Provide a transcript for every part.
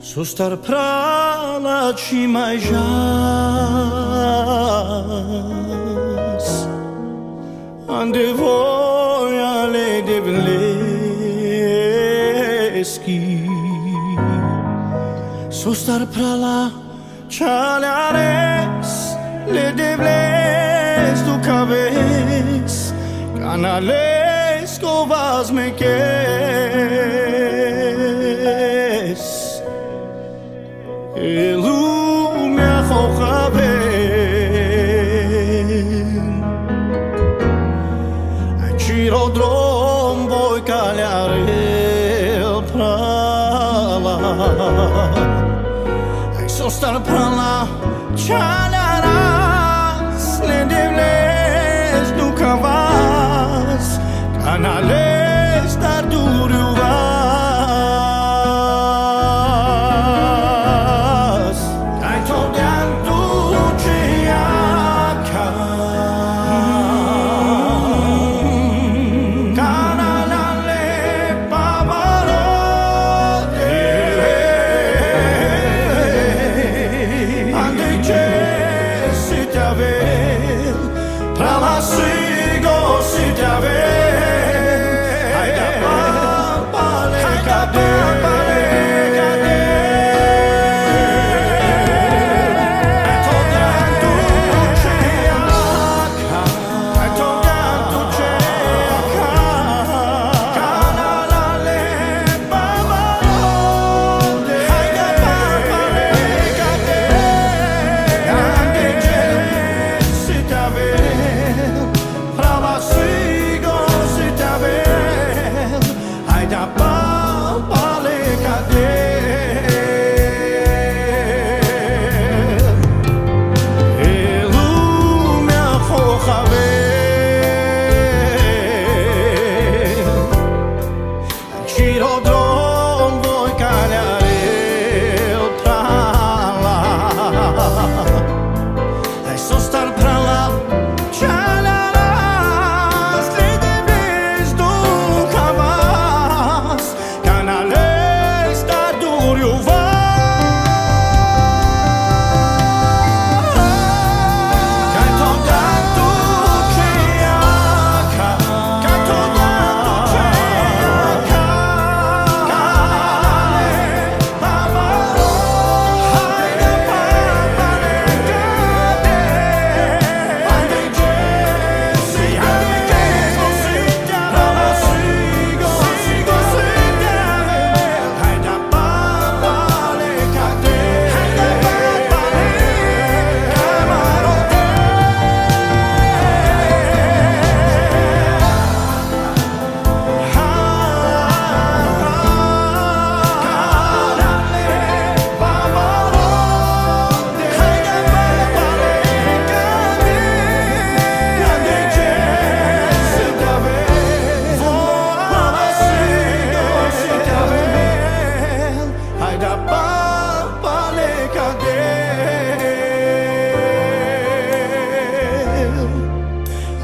Să star prala și mai jas Ande voia le devleschi Să star prala ce-ale ales Le devles tu caves Canales covas meches E lumea hochaven Cirodrom voi caleare prala Ai sostar prala Chalaras le devles du cavas Canales dar duriu vas Ai todean duce iaca Canalale pavarode Ande ce si te avel Pra la sigo si te avel Hai da papale cade Cirodrom voi caleare prala Ai sostar prala Chalaras le devles du cavas Canales dar duriu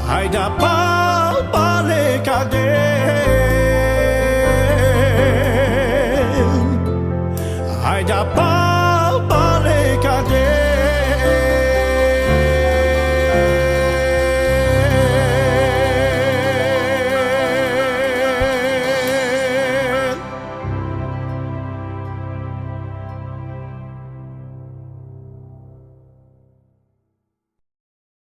Hai da papale cade